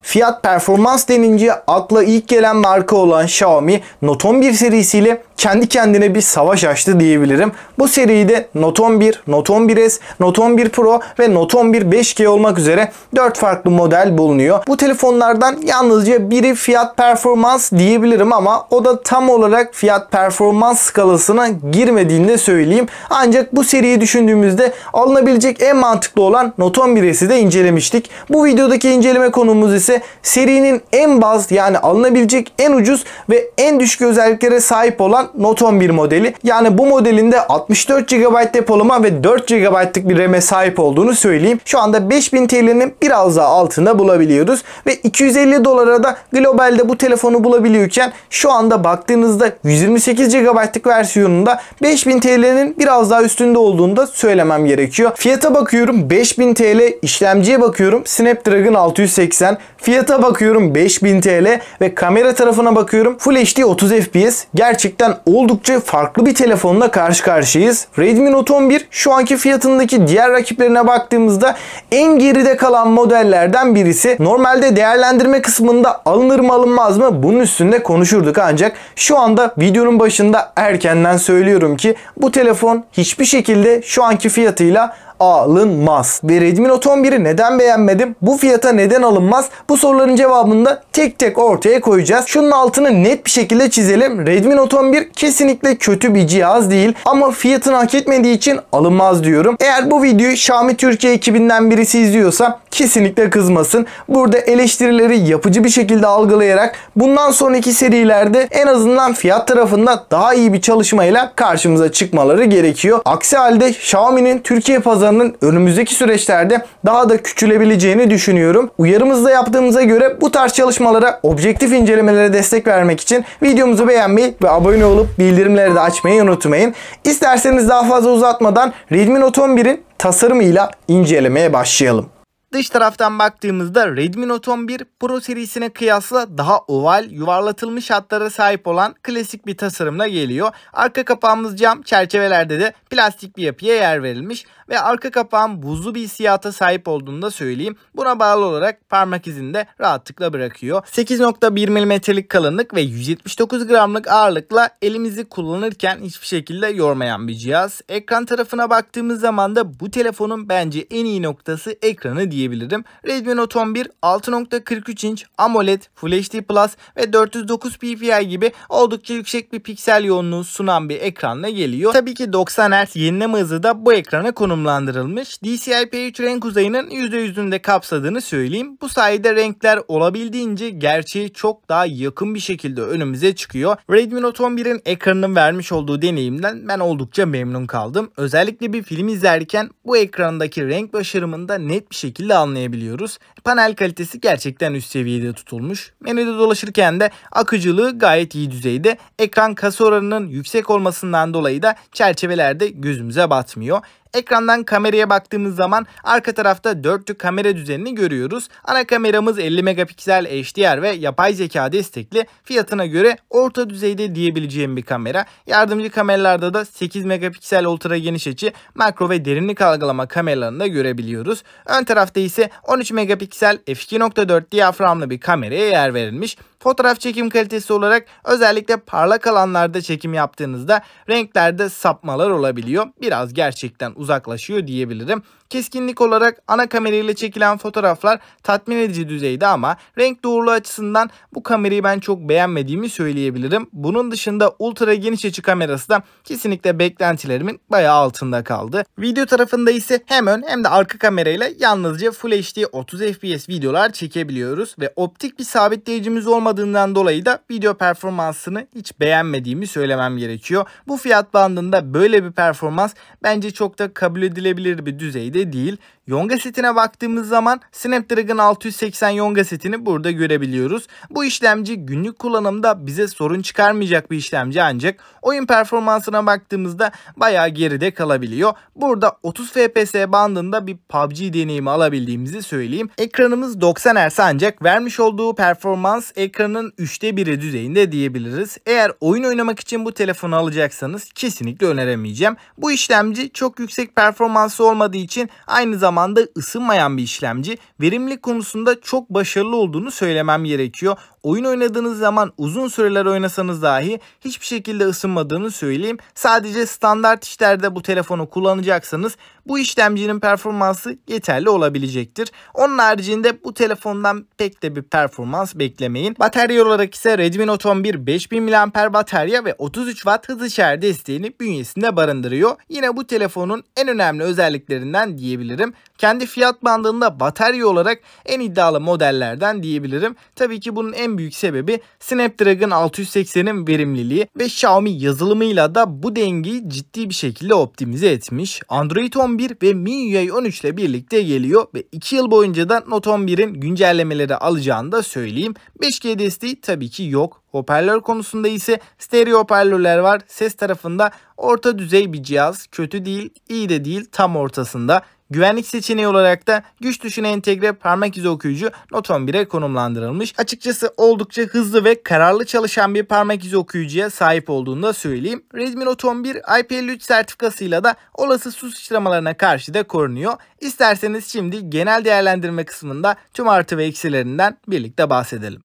Fiyat performans denince akla ilk gelen marka olan Xiaomi Note 11 serisiyle kendi kendine bir savaş açtı diyebilirim. Bu seride Note 11, Note 11S, Note 11 Pro ve Note 11 5G olmak üzere 4 farklı model bulunuyor. Bu telefonlardan yalnızca biri fiyat performans diyebilirim ama o da tam olarak fiyat performans skalasına girmediğini de söyleyeyim. Ancak bu seriyi düşündüğümüzde alınabilecek en mantıklı olan Note 11S'i de incelemiştik. Bu videodaki inceleme konumuz ise serinin en baz, yani alınabilecek en ucuz ve en düşük özelliklere sahip olan Note 11 modeli. Yani bu modelin de 64 GB depolama ve 4 GB'lık bir RAM'e sahip olduğunu söyleyeyim. Şu anda 5000 TL'nin biraz daha altında bulabiliyoruz ve 250 dolara da globalde bu telefonu bulabiliyorken şu anda baktığınızda 128 GB'lık versiyonunda 5000 TL'nin biraz daha üstünde olduğunu da söylemem gerekiyor. Fiyata bakıyorum 5000 TL, işlemciye bakıyorum Snapdragon 680, fiyata bakıyorum 5000 TL ve kamera tarafına bakıyorum Full HD 30 FPS. Gerçekten oldukça farklı bir telefonla karşı karşıyayız. Redmi Note 11 şu anki fiyatındaki diğer rakiplerine baktığımızda en geride kalan modellerden birisi. Normalde değerlendirme kısmında alınır mı alınmaz mı bunun üstünde konuşurduk, ancak şu anda videonun başında erkenden söylüyorum ki bu telefon hiçbir şekilde şu anki fiyatıyla alınmaz. Ve Redmi Note 11'i neden beğenmedim? Bu fiyata neden alınmaz? Bu soruların cevabını da tek tek ortaya koyacağız. Şunun altını net bir şekilde çizelim. Redmi Note 11 kesinlikle kötü bir cihaz değil ama fiyatını hak etmediği için alınmaz diyorum. Eğer bu videoyu Xiaomi Türkiye ekibinden birisi izliyorsa kesinlikle kızmasın. Burada eleştirileri yapıcı bir şekilde algılayarak bundan sonraki serilerde en azından fiyat tarafında daha iyi bir çalışmayla karşımıza çıkmaları gerekiyor. Aksi halde Xiaomi'nin Türkiye pazarının önümüzdeki süreçlerde daha da küçülebileceğini düşünüyorum. Uyarımızda yaptığımıza göre bu tarz çalışmalara, objektif incelemelere destek vermek için videomuzu beğenmeyi ve abone olup bildirimleri de açmayı unutmayın. İsterseniz daha fazla uzatmadan Redmi Note 11'in tasarımıyla incelemeye başlayalım. Dış taraftan baktığımızda Redmi Note 11 Pro serisine kıyasla daha oval, yuvarlatılmış hatlara sahip olan klasik bir tasarımla geliyor. Arka kapağımız cam, çerçevelerde de plastik bir yapıya yer verilmiş ve arka kapağın buzlu bir hissiyata sahip olduğunu da söyleyeyim. Buna bağlı olarak parmak izini de rahatlıkla bırakıyor. 8.1 mm'lik kalınlık ve 179 gramlık ağırlıkla elimizi kullanırken hiçbir şekilde yormayan bir cihaz. Ekran tarafına baktığımız zaman da bu telefonun bence en iyi noktası ekranı diyebilirim. Redmi Note 11 6.43 inç AMOLED, Full HD Plus ve 409 ppi gibi oldukça yüksek bir piksel yoğunluğu sunan bir ekranla geliyor. Tabii ki 90 Hz yenileme hızı da bu ekrana konumlandırılmış. DCI-P3 renk uzayının %100'ünü de kapsadığını söyleyeyim. Bu sayede renkler olabildiğince gerçeğe çok daha yakın bir şekilde önümüze çıkıyor. Redmi Note 11'in ekranının vermiş olduğu deneyimden ben oldukça memnun kaldım. Özellikle bir film izlerken bu ekrandaki renk başarımında net bir şekilde anlayabiliyoruz. Panel kalitesi gerçekten üst seviyede tutulmuş. Menüde dolaşırken de akıcılığı gayet iyi düzeyde. Ekran kasa oranının yüksek olmasından dolayı da çerçevelerde gözümüze batmıyor. Ekrandan kameraya baktığımız zaman arka tarafta dörtlü kamera düzenini görüyoruz. Ana kameramız 50 megapiksel HDR ve yapay zeka destekli, fiyatına göre orta düzeyde diyebileceğim bir kamera. Yardımcı kameralarda da 8 megapiksel ultra geniş açı, makro ve derinlik algılama kameralarını da görebiliyoruz. Ön tarafta ise 13 megapiksel f2.4 diyaframlı bir kameraya yer verilmiş. Fotoğraf çekim kalitesi olarak özellikle parlak alanlarda çekim yaptığınızda renklerde sapmalar olabiliyor. Biraz gerçekten uzaklaşıyor diyebilirim. Keskinlik olarak ana kamerayla çekilen fotoğraflar tatmin edici düzeyde ama renk doğruluğu açısından bu kamerayı ben çok beğenmediğimi söyleyebilirim. Bunun dışında ultra geniş açı kamerası da kesinlikle beklentilerimin bayağı altında kaldı. Video tarafında ise hem ön hem de arka kamerayla yalnızca Full HD 30 FPS videolar çekebiliyoruz ve optik bir sabitleyicimiz olmadığından dolayı da video performansını hiç beğenmediğimi söylemem gerekiyor. Bu fiyat bandında böyle bir performans bence çok da kabul edilebilir bir düzeyde değil. Yonga setine baktığımız zaman Snapdragon 680 Yonga setini burada görebiliyoruz. Bu işlemci günlük kullanımda bize sorun çıkarmayacak bir işlemci, ancak oyun performansına baktığımızda bayağı geride kalabiliyor. Burada 30 FPS bandında bir PUBG deneyimi alabildiğimizi söyleyeyim. Ekranımız 90 Hz ancak vermiş olduğu performans ekranın 3'te 1'i düzeyinde diyebiliriz. Eğer oyun oynamak için bu telefonu alacaksanız kesinlikle öneremeyeceğim. Bu işlemci çok yüksek performansı olmadığı için aynı zamanda zamanda ısınmayan bir işlemci. Verimlilik konusunda çok başarılı olduğunu söylemem gerekiyor. Oyun oynadığınız zaman uzun süreler oynasanız dahi hiçbir şekilde ısınmadığını söyleyeyim. Sadece standart işlerde bu telefonu kullanacaksanız bu işlemcinin performansı yeterli olabilecektir. Onun haricinde bu telefondan pek de bir performans beklemeyin. Batarya olarak ise Redmi Note 11 5000 mAh batarya ve 33 Watt hızlı şarj desteğini bünyesinde barındırıyor. Yine bu telefonun en önemli özelliklerinden diyebilirim. Kendi fiyat bandında batarya olarak en iddialı modellerden diyebilirim. Tabii ki bunun en büyük sebebi Snapdragon 680'in verimliliği ve Xiaomi yazılımıyla da bu dengeyi ciddi bir şekilde optimize etmiş. Android 11 ve MIUI 13 ile birlikte geliyor ve 2 yıl boyunca da Note 11'in güncellemeleri alacağını da söyleyeyim. 5G desteği tabii ki yok. Hoparlör konusunda ise stereo hoparlörler var. Ses tarafında orta düzey bir cihaz. Kötü değil, iyi de değil, tam ortasında. Güvenlik seçeneği olarak da güç tuşuna entegre parmak izi okuyucu Note 11'e konumlandırılmış. Açıkçası oldukça hızlı ve kararlı çalışan bir parmak izi okuyucuya sahip olduğunu da söyleyeyim. Redmi Note 11 IP53 sertifikasıyla da olası su sıçramalarına karşı da korunuyor. İsterseniz şimdi genel değerlendirme kısmında tüm artı ve eksilerinden birlikte bahsedelim.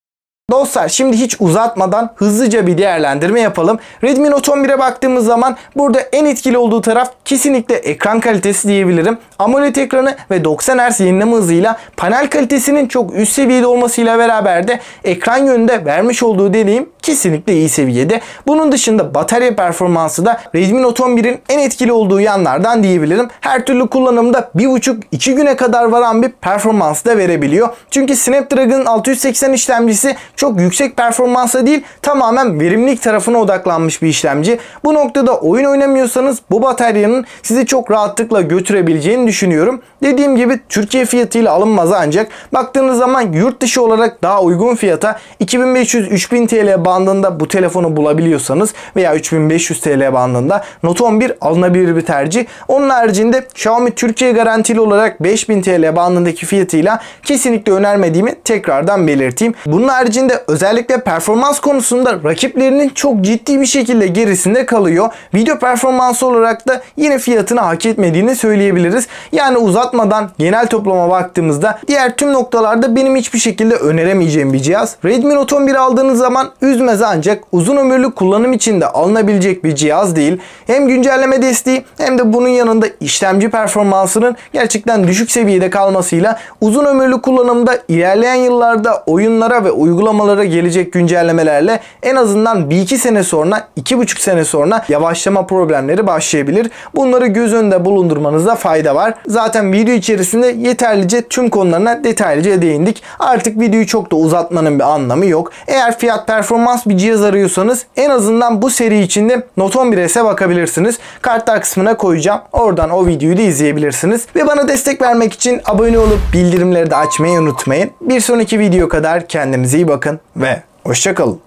Dostlar, şimdi hiç uzatmadan hızlıca bir değerlendirme yapalım. Redmi Note 11'e baktığımız zaman burada en etkili olduğu taraf kesinlikle ekran kalitesi diyebilirim. AMOLED ekranı ve 90 Hz yenileme hızıyla panel kalitesinin çok üst seviyede olmasıyla beraber de ekran yönünde vermiş olduğu deneyim kesinlikle iyi seviyede. Bunun dışında batarya performansı da Redmi Note 11'in en etkili olduğu yanlardan diyebilirim. Her türlü kullanımda 1,5-2 güne kadar varan bir performans da verebiliyor. Çünkü Snapdragon 680 işlemcisi çok yüksek performansa değil, tamamen verimlilik tarafına odaklanmış bir işlemci. Bu noktada oyun oynamıyorsanız bu bataryanın sizi çok rahatlıkla götürebileceğini düşünüyorum. Dediğim gibi Türkiye fiyatıyla alınmaz, ancak baktığınız zaman yurt dışı olarak daha uygun fiyata 2500-3000 TL bandında bu telefonu bulabiliyorsanız veya 3500 TL bandında Note 11 alınabilir bir tercih. Onun haricinde Xiaomi Türkiye garantili olarak 5000 TL bandındaki fiyatıyla kesinlikle önermediğimi tekrardan belirteyim. Bunun haricinde özellikle performans konusunda rakiplerinin çok ciddi bir şekilde gerisinde kalıyor. Video performansı olarak da yine fiyatını hak etmediğini söyleyebiliriz. Yani uzatmadan genel toplama baktığımızda diğer tüm noktalarda benim hiçbir şekilde öneremeyeceğim bir cihaz. Redmi Note 11 aldığınız zaman üzmez, ancak uzun ömürlü kullanım için de alınabilecek bir cihaz değil. Hem güncelleme desteği hem de bunun yanında işlemci performansının gerçekten düşük seviyede kalmasıyla uzun ömürlü kullanımda ilerleyen yıllarda oyunlara ve uygulamalara gelecek güncellemelerle en azından 1-2 sene sonra, 2,5 sene sonra yavaşlama problemleri başlayabilir. Bunları göz önünde bulundurmanızda fayda var. Zaten video içerisinde yeterlice tüm konularına detaylıca değindik. Artık videoyu çok da uzatmanın bir anlamı yok. Eğer fiyat performans bir cihaz arıyorsanız en azından bu seri içinde Note 11S'e bakabilirsiniz. Kartlar kısmına koyacağım. Oradan o videoyu da izleyebilirsiniz. Ve bana destek vermek için abone olup bildirimleri de açmayı unutmayın. Bir sonraki video kadar kendinize iyi bakın ve hoşça kalın.